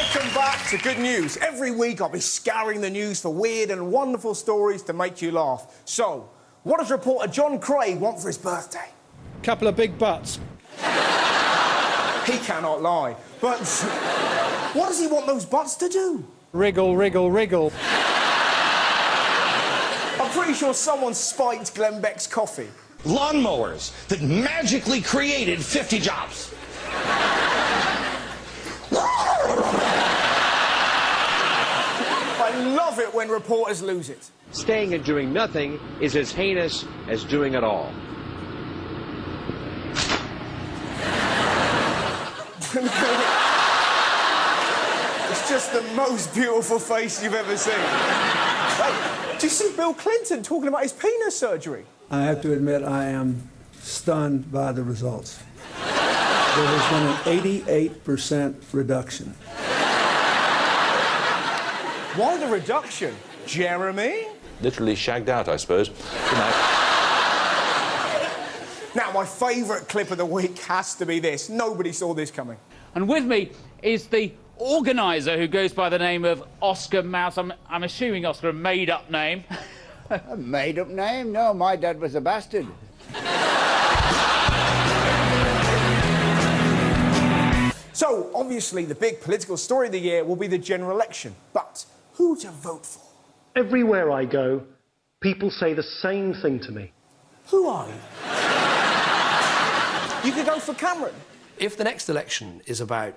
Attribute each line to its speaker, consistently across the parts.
Speaker 1: Welcome back to Good News. Every week I'll be scouring the news for weird and wonderful stories to make you laugh. So, what does reporter John Craig want for his birthday?
Speaker 2: Couple of big butts.
Speaker 1: He cannot lie. But what does he want those butts to do?
Speaker 2: Wriggle, wriggle, wriggle.
Speaker 1: I'm pretty sure someone spiked Glenn Beck's coffee.
Speaker 3: Lawnmowers that magically created 50 jobs.
Speaker 1: I love it when reporters lose it.
Speaker 4: Staying and doing nothing is as heinous as doing it all.
Speaker 1: It's just the most beautiful face you've ever seen. Hey, do you see Bill Clinton talking about his penis surgery?
Speaker 5: I have to admit I am stunned by the results. There has been an 88% reduction.
Speaker 1: Why the reduction? Jeremy?
Speaker 6: Literally shagged out, I suppose. Good night.
Speaker 1: Now, my favourite clip of the week has to be this. Nobody saw this coming.
Speaker 7: And with me is the organiser who goes by the name of Oscar Mouse. I'm assuming, Oscar, a made-up name.
Speaker 8: A made-up name? No, my dad was a bastard.
Speaker 1: So, obviously, the big political story of the year will be the general election. But who to vote for?
Speaker 9: Everywhere I go, people say the same thing to me.
Speaker 1: Who are you? You could go for Cameron.
Speaker 10: If the next election is about,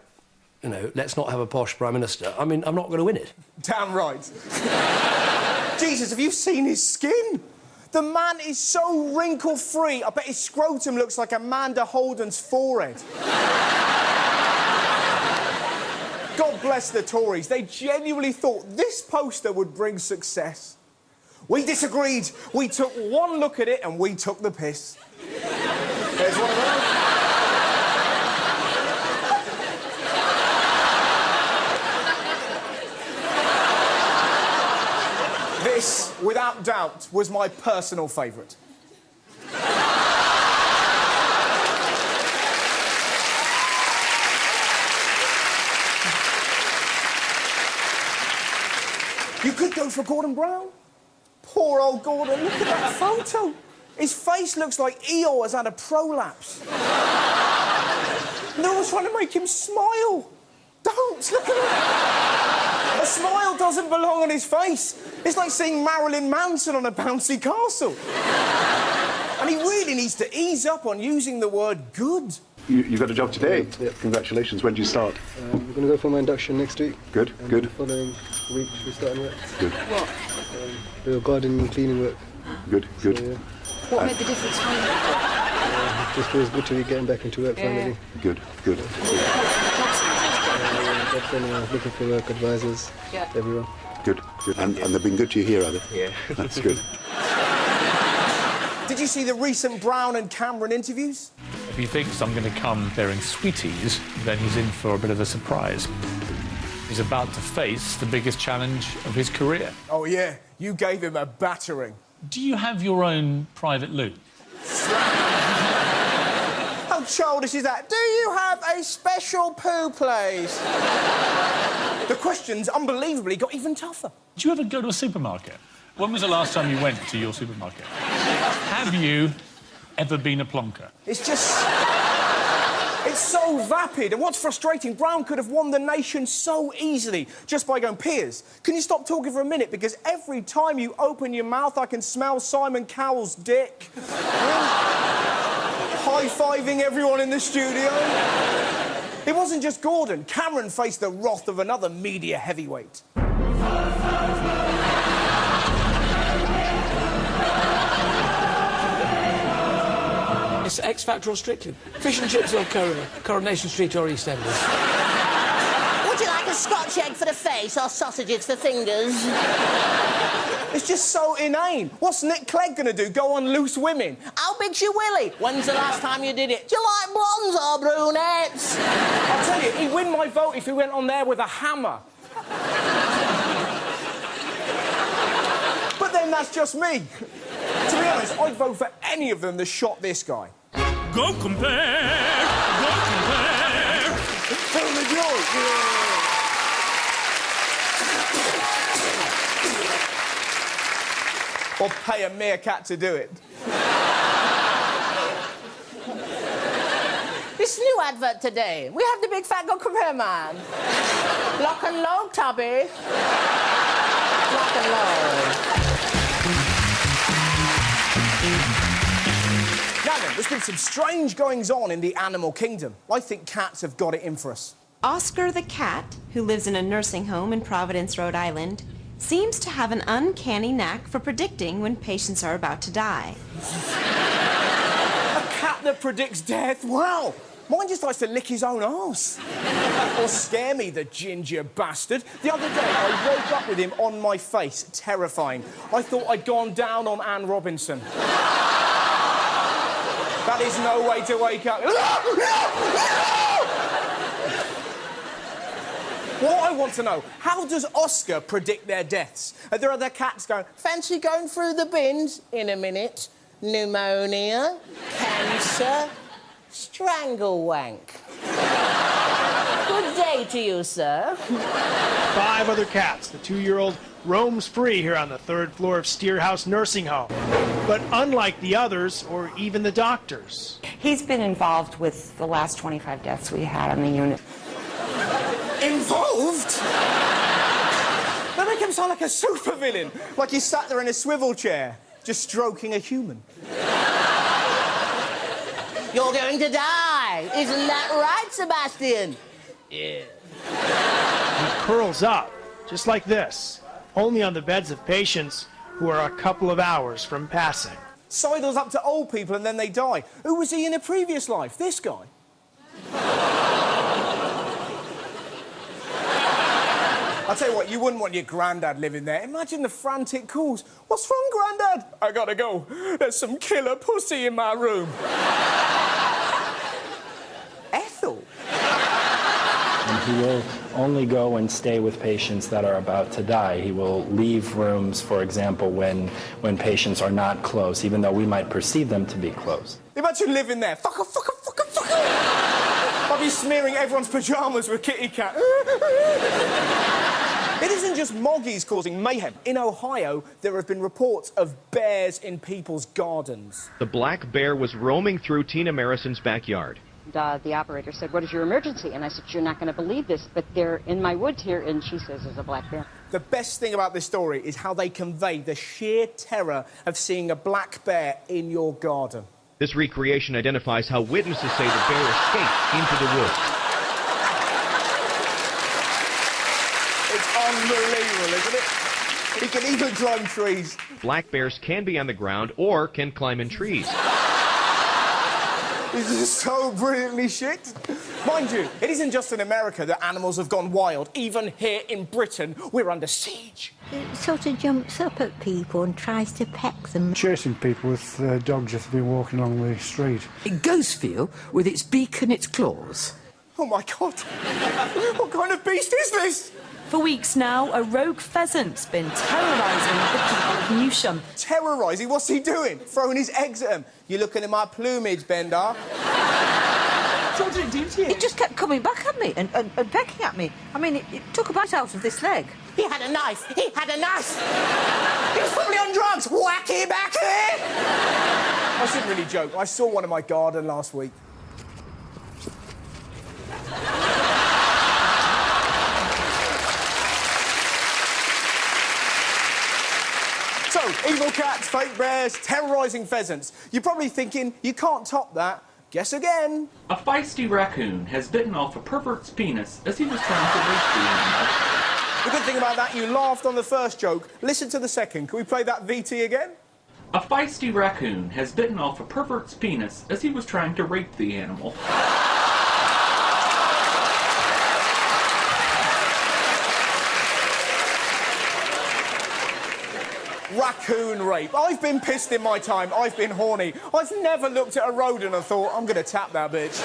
Speaker 10: you know, let's not have a posh Prime Minister, I mean, I'm not going to win it.
Speaker 1: Damn right. Jesus, have you seen his skin? The man is so wrinkle-free. I bet his scrotum looks like Amanda Holden's forehead. God bless the Tories. They genuinely thought this poster would bring success. We disagreed. We took one look at it and we took the piss. There's one of those. This, without doubt, was my personal favourite. You could go for Gordon Brown. Poor old Gordon, look at that photo. His face looks like Eeyore has had a prolapse. No one's trying to make him smile. Don't, look at that. A smile doesn't belong on his face. It's like seeing Marilyn Manson on a bouncy castle. And he really needs to ease up on using the word good.
Speaker 11: You got a job today? Yeah. Congratulations. When do you start?
Speaker 9: We're going to go for my induction next week.
Speaker 11: Good, good.
Speaker 9: The following week we start work.
Speaker 11: Good.
Speaker 9: What? The garden and cleaning work.
Speaker 11: Good, good.
Speaker 9: So, yeah.
Speaker 12: What made the difference for you?
Speaker 9: Just feels good to be getting back into work finally.
Speaker 11: Good, good.
Speaker 9: Looking for work, advisors, everyone.
Speaker 11: Good, good. And they've been good to you here, have they?
Speaker 9: Yeah.
Speaker 11: That's good.
Speaker 1: Did you see the recent Brown and Cameron interviews?
Speaker 2: If he thinks I'm going to come bearing sweeties, then he's in for a bit of a surprise. He's about to face the biggest challenge of his career.
Speaker 1: Oh, yeah. You gave him a battering.
Speaker 2: Do you have your own private loo?
Speaker 1: How childish is that? Do you have a special poo place? The questions, unbelievably, got even tougher.
Speaker 2: Do you ever go to a supermarket? When was the last time you went to your supermarket? Have you ever been a plonker?
Speaker 1: It's just... It's so vapid. And what's frustrating, Brown could have won the nation so easily just by going, Piers, can you stop talking for a minute? Because every time you open your mouth, I can smell Simon Cowell's dick. High-fiving everyone in the studio. It wasn't just Gordon. Cameron faced the wrath of another media heavyweight.
Speaker 10: It's X Factor or Strictly. Fish and chips or Coronation Street or EastEnders.
Speaker 12: Would you like a Scotch egg for the face or sausages for fingers?
Speaker 1: It's just so inane. What's Nick Clegg going to do? Go on Loose Women?
Speaker 12: How big's your willy? When's the last time you did it? Do you like blondes or brunettes?
Speaker 1: I'll tell you, he'd win my vote if he went on there with a hammer. But then that's just me. To be honest, I'd vote for any of them that shot this guy.
Speaker 2: Go compare! Go compare!
Speaker 1: Film the joy! Yeah. or pay a meerkat to do it.
Speaker 12: This new advert today. We have the big fat go compare man. Lock and load, Tubby. Lock and load.
Speaker 1: Now then, there's been some strange goings-on in the animal kingdom. I think cats have got it in for us.
Speaker 13: Oscar the cat, who lives in a nursing home in Providence, Rhode Island, seems to have an uncanny knack for predicting when patients are about to die.
Speaker 1: A cat that predicts death? Wow! Mine just likes to lick his own arse. Or scare me, the ginger bastard. The other day, I woke up with him on my face, terrifying. I thought I'd gone down on Anne Robinson. That is no way to wake up. What I want to know, how does Oscar predict their deaths? There are other cats going,
Speaker 12: Fancy going through the bins in a minute? Pneumonia, cancer, strangle wank. Good day to you, sir.
Speaker 14: 5 other cats. The 2-year-old roams free here on the 3rd floor of Steerhouse Nursing Home. But unlike the others, or even the doctors.
Speaker 15: He's been involved with the last 25 deaths we had on the unit.
Speaker 1: Involved? That makes him sound like a supervillain. Like he sat there in a swivel chair, just stroking a human.
Speaker 12: You're going to die. Isn't that right, Sebastian? Yeah.
Speaker 14: He curls up, just like this, only on the beds of patients who are a couple of hours from passing.
Speaker 1: Sidles up to old people and then they die. Who was he in a previous life? This guy? I'll tell you what, you wouldn't want your granddad living there. Imagine the frantic calls. What's wrong, Granddad? I gotta go. There's some killer pussy in my room. Ethel?
Speaker 16: And he will only go and stay with patients that are about to die. He will leave rooms, for example, when patients are not close, even though we might perceive them to be close.
Speaker 1: Imagine living there. Fucker, fucker, fucker, fucker. I'll be smearing everyone's pyjamas with kitty cat. It isn't just moggies causing mayhem. In Ohio, there have been reports of bears in people's gardens.
Speaker 17: The black bear was roaming through Tina Marison's backyard.
Speaker 18: The operator said, "What is your emergency?" And I said, "You're not going to believe this, but they're in my woods here," and she says there's a black bear.
Speaker 1: The best thing about this story is how they convey the sheer terror of seeing a black bear in your garden.
Speaker 17: This recreation identifies how witnesses say the bear escaped into the woods.
Speaker 1: It's unbelievable, isn't it? He can even climb trees.
Speaker 17: Black bears can be on the ground or can climb in trees.
Speaker 1: This is so brilliantly shit. Mind you, it isn't just in America that animals have gone wild. Even here in Britain, we're under siege.
Speaker 19: It sort of jumps up at people and tries to peck them.
Speaker 5: Chasing people with dogs just been walking along the street.
Speaker 10: A ghost feel with its beak and its claws.
Speaker 1: Oh, my God. What kind of beast is this?
Speaker 20: For weeks now, a rogue pheasant's been terrorising the people of Newsham.
Speaker 1: Terrorising? What's he doing? Throwing his eggs at him. You looking at my plumage, Bender?
Speaker 20: So what did it do to you?
Speaker 10: It just kept coming back at me and pecking at me. I mean, it took a bite out of this leg.
Speaker 12: He had a knife. He had a knife. He was probably on drugs. Wacky backy.
Speaker 1: I shouldn't really joke. I saw one in my garden last week. So, evil cats, fake bears, terrorising pheasants. You're probably thinking, you can't top that. Guess again.
Speaker 21: A feisty raccoon has bitten off a pervert's penis as he was trying to rape the animal.
Speaker 1: The good thing about that, you laughed on the first joke. Listen to the second. Can we play that VT again?
Speaker 21: A feisty raccoon has bitten off a pervert's penis as he was trying to rape the animal.
Speaker 1: Raccoon rape. I've been pissed in my time. I've been horny. I've never looked at a rodent and thought, I'm going to tap that bitch.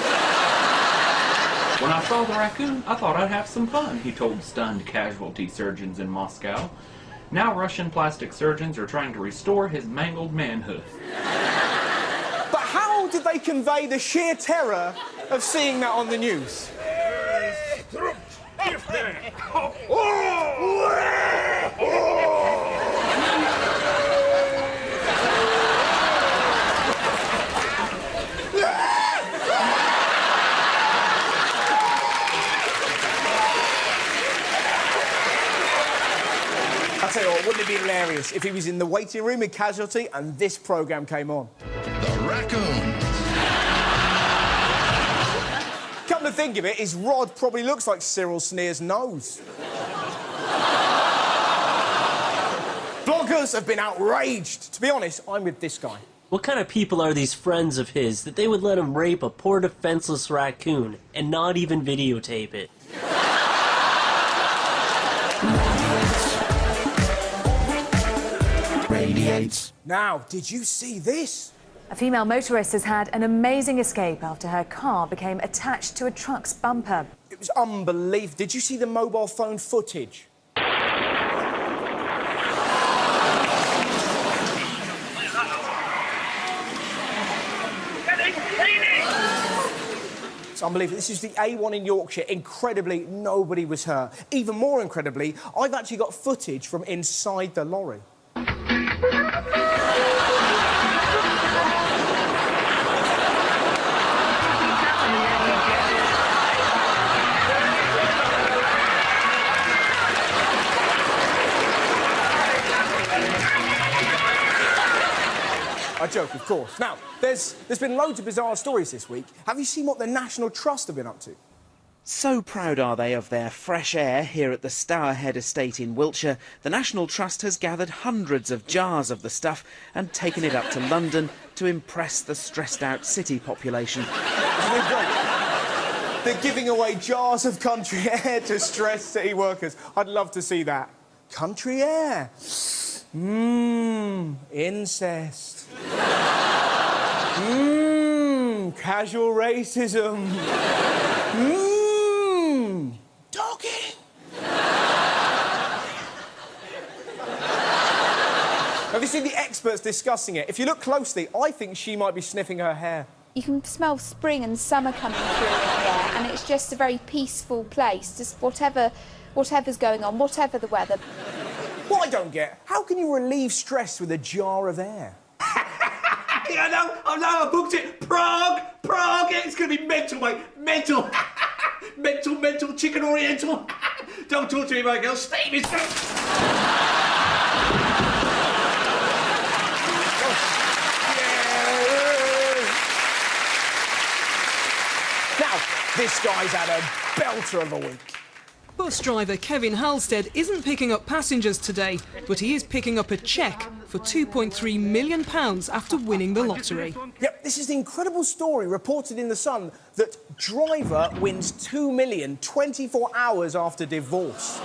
Speaker 21: When I saw the raccoon, I thought I'd have some fun, he told stunned casualty surgeons in Moscow. Now Russian plastic surgeons are trying to restore his mangled manhood.
Speaker 1: But how did they convey the sheer terror of seeing that on the news? I'll tell you what, wouldn't it be hilarious if he was in the waiting room in Casualty and this programme came on?
Speaker 3: The raccoons.
Speaker 1: Come to think of it, his rod probably looks like Cyril Sneer's nose. Bloggers have been outraged. To be honest, I'm with this guy.
Speaker 22: What kind of people are these friends of his that they would let him rape a poor defenseless raccoon and not even videotape it?
Speaker 3: Radiates.
Speaker 1: Now, did you see this?
Speaker 20: A female motorist has had an amazing escape after her car became attached to a truck's bumper.
Speaker 1: It was unbelievable. Did you see the mobile phone footage? It's unbelievable. This is the A1 in Yorkshire. Incredibly, nobody was hurt. Even more incredibly, I've actually got footage from inside the lorry. I joke, of course. Now, there's been loads of bizarre stories this week. Have you seen what the National Trust have been up to?
Speaker 23: So proud are they of their fresh air here at the Stourhead estate in Wiltshire, the National Trust has gathered hundreds of jars of the stuff and taken it up to London to impress the stressed-out city population.
Speaker 1: Isn't it great? They're giving away jars of country air to stressed city workers. I'd love to see that. Country air. Incest. Casual racism. Dogging. Have you seen the experts discussing it? If you look closely, I think she might be sniffing her hair.
Speaker 24: You can smell spring and summer coming through in there, and it's just a very peaceful place. Just whatever's going on, whatever the weather.
Speaker 1: What I don't get, how can you relieve stress with a jar of air?
Speaker 10: I know, I booked it. Prague, it's going to be mental, mate. Mental. mental, chicken oriental. Don't talk to me, my girl. Steve is...
Speaker 1: Now, this guy's had a belter of a week.
Speaker 25: Bus driver Kevin Halstead isn't picking up passengers today, but he is picking up a cheque for £2.3 million after winning the lottery.
Speaker 1: Yep, this is the incredible story reported in The Sun that driver wins £2 million 24 hours after divorce.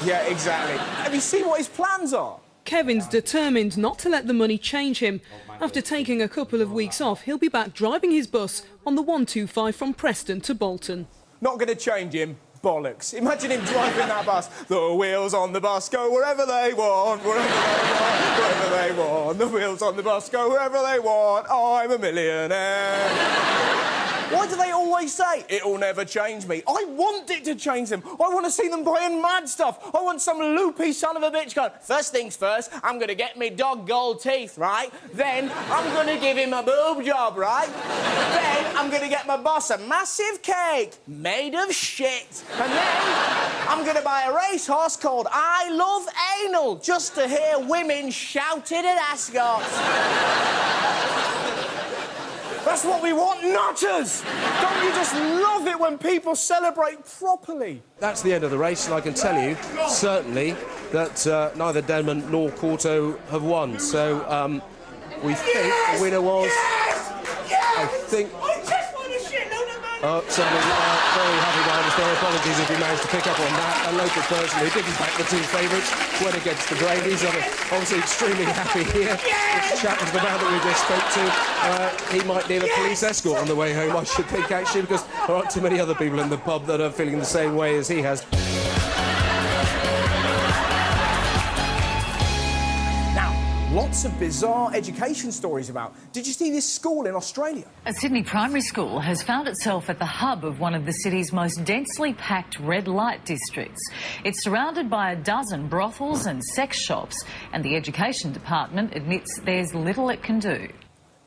Speaker 1: Yeah, exactly. Have you seen what his plans are?
Speaker 25: Kevin's determined not to let the money change him. After taking a couple of weeks off, he'll be back driving his bus on the 125 from Preston to Bolton.
Speaker 1: Not going to change him. Bollocks. Imagine him driving that bus. The wheels on the bus go wherever they want, wherever they want. The wheels on the bus go wherever they want. I'm a millionaire. Why do they always say, it'll never change me? I want it to change them. I want to see them buying mad stuff. I want some loopy son of a bitch going, first things first, I'm going to get me dog gold teeth, right? Then I'm going to give him a boob job, right? Then I'm going to get my boss a massive cake made of shit. And then I'm going to buy a racehorse called I Love Anal just to hear women shouting at ascots. That's what we want, nutters! Don't you just love it when people celebrate properly?
Speaker 26: That's the end of the race, and I can tell you, certainly, that neither Denman nor Corto have won. So, we think the winner was... I think... Somebody very happy behind us there. Apologies if you managed to pick up on that. A local person who didn't back the two favourites went against the Brady's. I'm obviously extremely happy here. This chap was the man that we just spoke to. He might need a police escort on the way home, I should think, actually, because there aren't too many other people in the pub that are feeling the same way as he has.
Speaker 1: Lots of bizarre education stories about. Did you see this school in Australia?
Speaker 27: A Sydney primary school has found itself at the hub of one of the city's most densely packed red light districts. It's surrounded by a dozen brothels and sex shops, and the education department admits there's little it can do.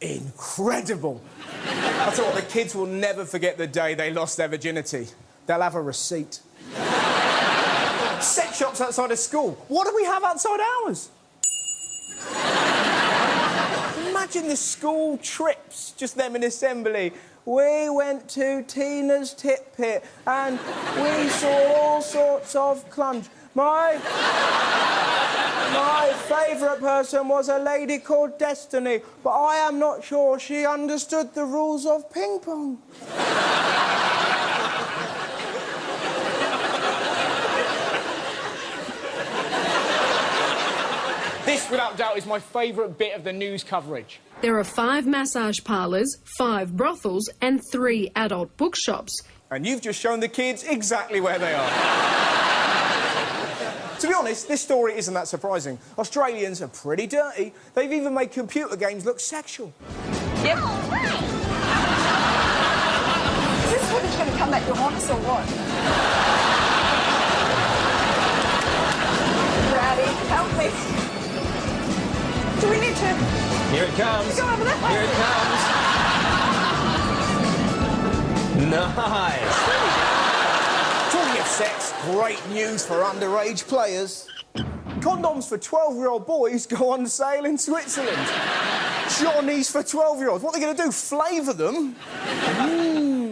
Speaker 1: Incredible! I thought the kids will never forget the day they lost their virginity. They'll have a receipt. Sex shops outside of school. What do we have outside ours? Imagine the school trips, just them in assembly. We went to Tina's Tit Pit and we saw all sorts of clunge. My favourite person was a lady called Destiny, but I am not sure she understood the rules of ping pong. This, without doubt, is my favourite bit of the news coverage.
Speaker 2: There are 5 massage parlours, 5 brothels and 3 adult bookshops.
Speaker 1: And you've just shown the kids exactly where they are. To be honest, this story isn't that surprising. Australians are pretty dirty. They've even made computer games look sexual.
Speaker 4: Yep. Is this footage going to come back to haunt us or what? Brady, help me. Do we need to...
Speaker 6: Here it comes.
Speaker 4: Go over that way.
Speaker 6: Here it comes. Nice.
Speaker 1: Talking of sex, great news for underage players. Condoms for 12-year-old boys go on sale in Switzerland. Johnnies for 12-year-olds. What are they going to do, flavour them?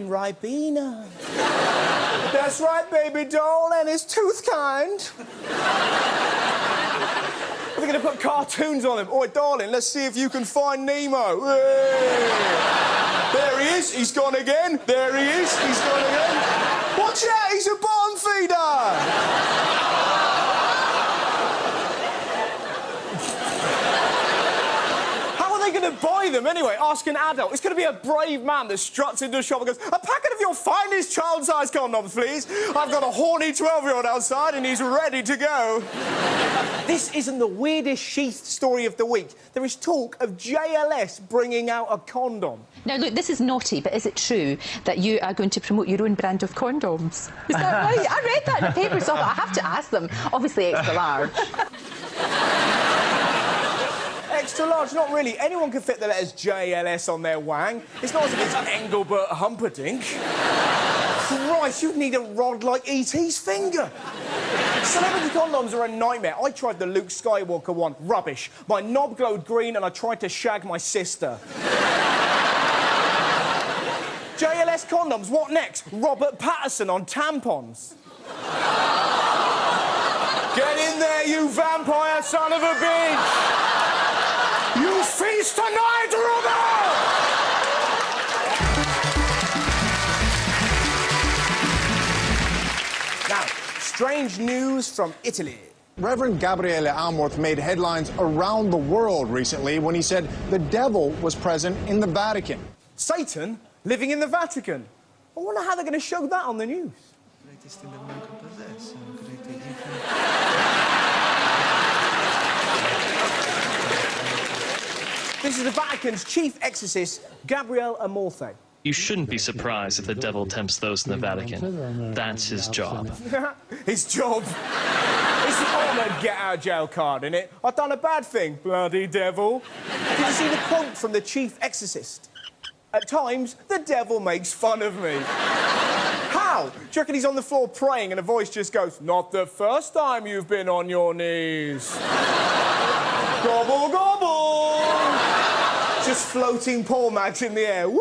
Speaker 1: Ribena. That's right, baby doll, and it's tooth kind. Are they going to put cartoons on them? Oi, darling, let's see if you can find Nemo. Hey. There he is. He's gone again. There he is. He's gone again. Watch out, he's a bottom feeder! Going to buy them anyway? Ask an adult. It's going to be a brave man that struts into a shop and goes, "A packet of your finest child-sized condoms, please. I've got a horny 12-year-old outside and he's ready to go." This isn't the weirdest sheath story of the week. There is talk of JLS bringing out a condom.
Speaker 7: Now, look, this is naughty, but is it true that you are going to promote your own brand of condoms? Is that right? I read that in the paper, so I have to ask them. Obviously, extra large.
Speaker 1: Extra large? Not really. Anyone can fit the letters JLS on their wang. It's not as if it's Engelbert Humperdinck. Christ, you'd need a rod like E.T.'s finger. Celebrity condoms are a nightmare. I tried the Luke Skywalker one. Rubbish. My knob glowed green and I tried to shag my sister. JLS condoms, what next? Robert Pattinson on tampons. Get in there, you vampire son of a bitch! You feast tonight, Robert! Now, strange news from Italy.
Speaker 8: Reverend Gabriele Amorth made headlines around the world recently when he said the devil was present in the Vatican.
Speaker 1: Satan living in the Vatican? I wonder how they're going to show that on the news. This is the Vatican's chief exorcist, Gabriele Amorth.
Speaker 9: You shouldn't be surprised if the devil tempts those in the Vatican. That's his job.
Speaker 1: His job? It's the ultimate get-out-of-jail card, innit? I've done a bad thing, bloody devil. Did you see the quote from the chief exorcist? At times, the devil makes fun of me. How? Do you reckon he's on the floor praying and a voice just goes, "Not the first time you've been on your knees." Gobble, gobble! Just floating paw mags in the air. Woo!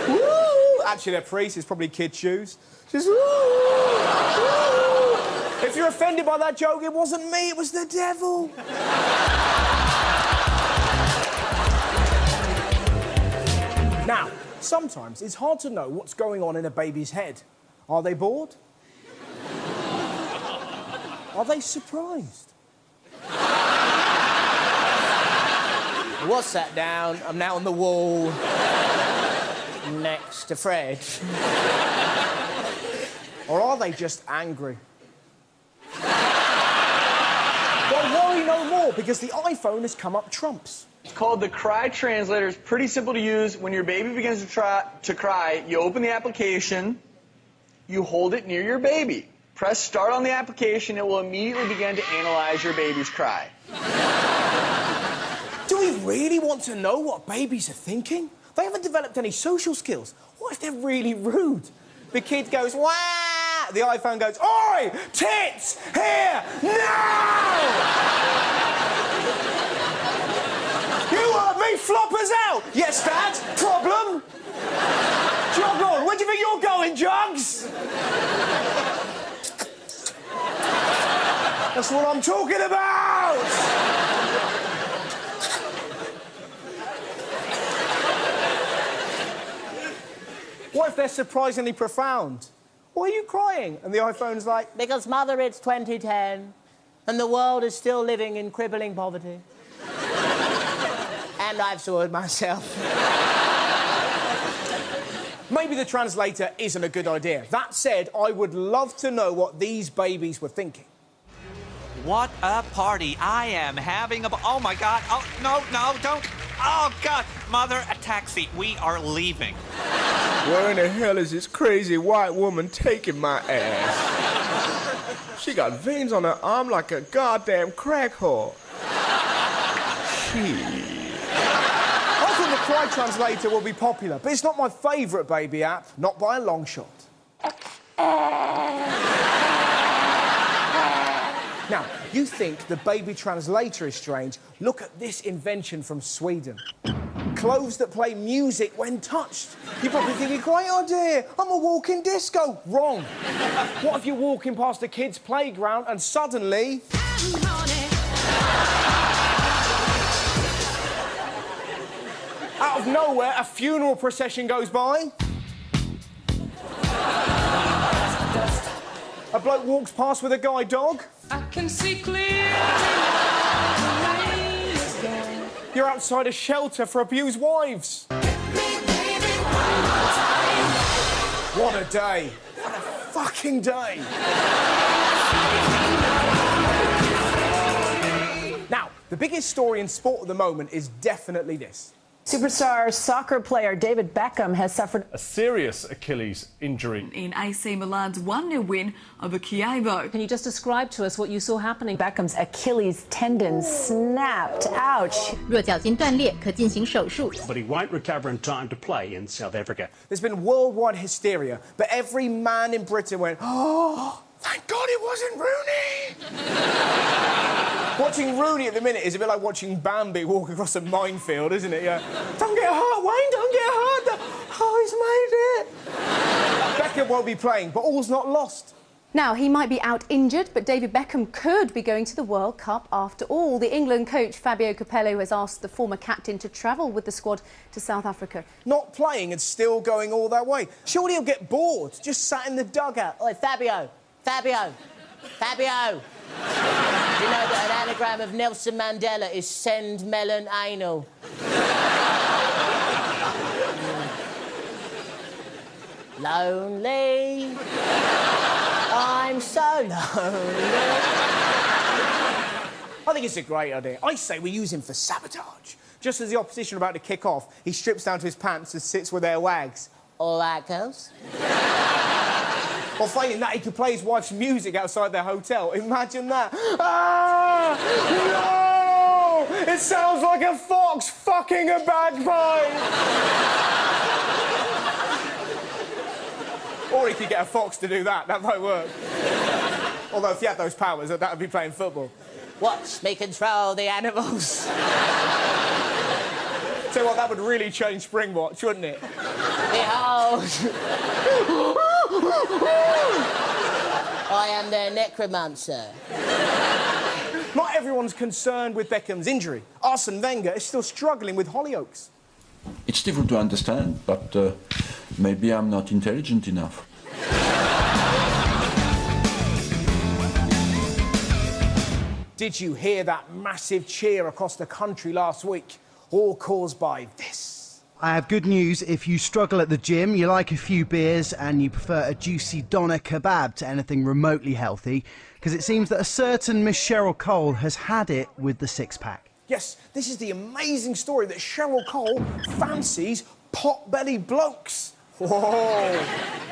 Speaker 1: Woo! Actually, they're priests. It's probably kid shoes. Just woo! Woo! If you're offended by that joke, it wasn't me, it was the devil. Now, sometimes it's hard to know what's going on in a baby's head. Are they bored? Are they surprised? I was sat down, I'm now on the wall next to Fred. Or are they just angry? Well, worry no more, because the iPhone has come up trumps.
Speaker 11: It's called the Cry Translator. It's pretty simple to use. When your baby begins to cry, you open the application, you hold it near your baby. Press start on the application, it will immediately begin to analyze your baby's cry.
Speaker 1: Do we really want to know what babies are thinking? They haven't developed any social skills. What if they're really rude? The kid goes, "Wah!" that, the iPhone goes, "Oi! Tits! Here! Now!" You heard me, floppers out! Yes, Dad, problem? Jog on, where do you think you're going, Jugs? That's what I'm talking about! What if they're surprisingly profound? Why are you crying? And the iPhone's like,
Speaker 12: because, Mother, it's 2010, and the world is still living in crippling poverty. And I've soiled myself.
Speaker 1: Maybe the translator isn't a good idea. That said, I would love to know what these babies were thinking.
Speaker 13: What a party I am having. Oh, my God. Oh, no, don't. Oh, God. Mother, a taxi. We are leaving.
Speaker 1: Where in the hell is this crazy white woman taking my ass? She got veins on her arm like a goddamn crack whore. I think the Cry Translator will be popular, but it's not my favourite baby app, not by a long shot. Now, you think the baby translator is strange? Look at this invention from Sweden. Clothes that play music when touched. You're probably thinking, great idea, I'm a walking disco. Wrong. What if you're walking past a kid's playground and suddenly... out of nowhere, a funeral procession goes by. A bloke walks past with a guide dog.
Speaker 25: I can see clearly.
Speaker 1: You're outside a shelter for abused wives. What a day. What a fucking day. Now, the biggest story in sport at the moment is definitely this.
Speaker 14: Superstar soccer player David Beckham has suffered
Speaker 15: a serious Achilles injury
Speaker 16: in AC Milan's 1-0 win over Chievo.
Speaker 14: Can you just describe to us what you saw happening? Beckham's Achilles tendon snapped. Ouch.
Speaker 17: 弱角筋断裂可进行手术
Speaker 15: but he won't recover in time to play in South Africa.
Speaker 1: There's been worldwide hysteria, but every man in Britain went, "Oh, thank God it wasn't Rooney." Watching Rooney at the minute is a bit like watching Bambi walk across a minefield, isn't it? Yeah. Don't get hurt, Wayne, don't get hurt. Oh, he's made it. Beckham won't be playing, but all's not lost.
Speaker 20: Now, he might be out injured, but David Beckham could be going to the World Cup after all. The England coach Fabio Capello has asked the former captain to travel with the squad to South Africa.
Speaker 1: Not playing and still going all that way. Surely he'll get bored, just sat in the dugout.
Speaker 12: Oi, Fabio. Fabio. Fabio. You know that an anagram of Nelson Mandela is send melon anal. Lonely. I'm so lonely.
Speaker 1: I think it's a great idea. I say we use him for sabotage. Just as the opposition are about to kick off, he strips down to his pants and sits with their wags.
Speaker 12: All right, girls.
Speaker 1: Or failing that, he could play his wife's music outside their hotel. Imagine that. Ah! No! It sounds like a fox fucking a bagpipe. Or he could get a fox to do that. That might work. Although if he had those powers, that would be playing football.
Speaker 12: Watch me control the animals.
Speaker 1: Tell you what, that would really change Springwatch, wouldn't it?
Speaker 12: Behold. I am their necromancer.
Speaker 1: Not everyone's concerned with Beckham's injury. Arsene Wenger is still struggling with Hollyoaks.
Speaker 3: It's difficult to understand, but maybe I'm not intelligent enough.
Speaker 1: Did you hear that massive cheer across the country last week? All caused by this.
Speaker 18: I have good news. If you struggle at the gym, you like a few beers and you prefer a juicy doner kebab to anything remotely healthy, because it seems that a certain Miss Cheryl Cole has had it with the six-pack.
Speaker 1: Yes, this is the amazing story that Cheryl Cole fancies pot-bellied blokes. Whoa!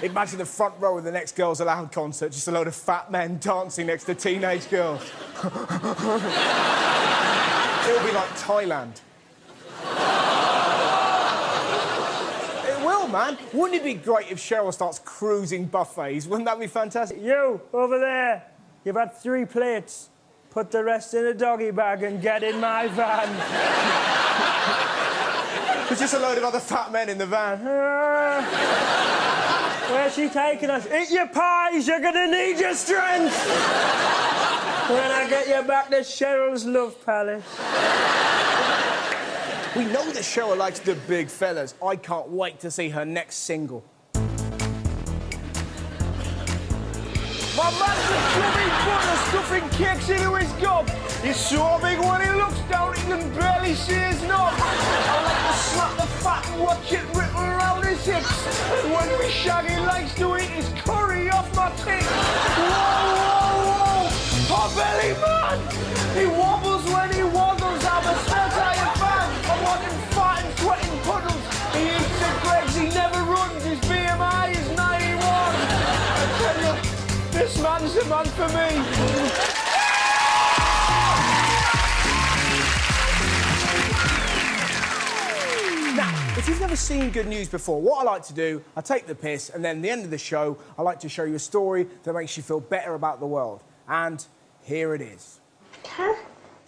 Speaker 1: Imagine the front row of the next Girls Aloud concert, just a load of fat men dancing next to teenage girls. It'll be like Thailand. It will Oh, man, wouldn't it be great if Cheryl starts cruising buffets? Wouldn't that be fantastic?
Speaker 5: You, over there, you've had 3 plates. Put the rest in a doggy bag and get in my van.
Speaker 1: There's just a load of other fat men in the van.
Speaker 5: Where's she taking us? Eat your pies, you're gonna need your strength! When I get you back to Cheryl's Love Palace.
Speaker 1: We know that Cheryl likes the big fellas. I can't wait to see her next single.
Speaker 10: My man's a chubby butter stuffing cakes into his gob. He's so big when he looks down he can barely see his knob. I like to slap the fat and watch it ripple around his hips. And when we shag he likes to eat his curry off my tits. Whoa, whoa, whoa! Hot belly man! He wobbles when he waddles. I'm a spare tire fan. I want him fat and sweating puddles. He eats the Greggs, he never runs. His BMI is 91. I tell you, this man's the man for me.
Speaker 1: Now, if you've never seen Good News before, what I like to do, I take the piss, and then at the end of the show, I like to show you a story that makes you feel better about the world. And here it is.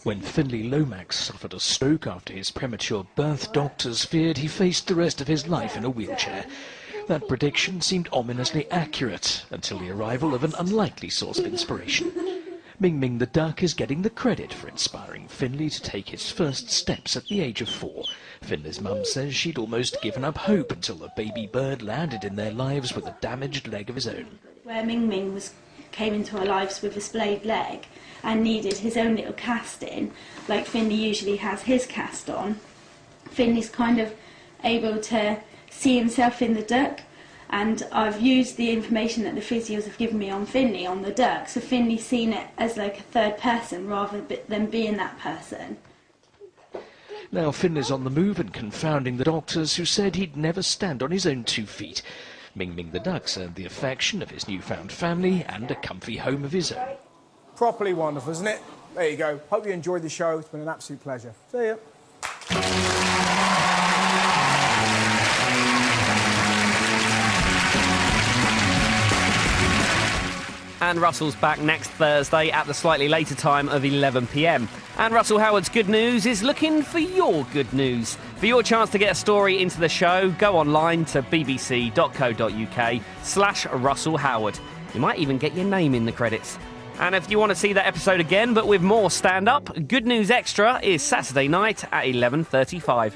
Speaker 19: When Finlay Lomax suffered a stroke after his premature birth, doctors feared he faced the rest of his life in a wheelchair. That prediction seemed ominously accurate until the arrival of an unlikely source of inspiration. Ming Ming the duck is getting the credit for inspiring Finlay to take his first steps at the age of 4. Finlay's mum says she'd almost given up hope until the baby bird landed in their lives with a damaged leg of his own.
Speaker 21: Where Ming Ming came into our lives with a splayed leg and needed his own little cast in, like Finlay usually has his cast on, Finlay's kind of able to see himself in the duck, and I've used the information that the physios have given me on Finlay on the duck, so Finlay's seen it as like a third person rather than being that person.
Speaker 19: Now Finlay's on the move and confounding the doctors who said he'd never stand on his own 2 feet. Ming Ming the duck's earned the affection of his newfound family and a comfy home of his own.
Speaker 1: Properly wonderful, isn't it? There you go. Hope you enjoyed the show. It's been an absolute pleasure. See ya.
Speaker 22: Anne Russell's back next Thursday at the slightly later time of 11 p.m. Anne Russell Howard's Good News is looking for your good news. For your chance to get a story into the show, go online to bbc.co.uk/Russell Howard. You might even get your name in the credits. And if you want to see that episode again, but with more stand-up, Good News Extra is Saturday night at 11:35.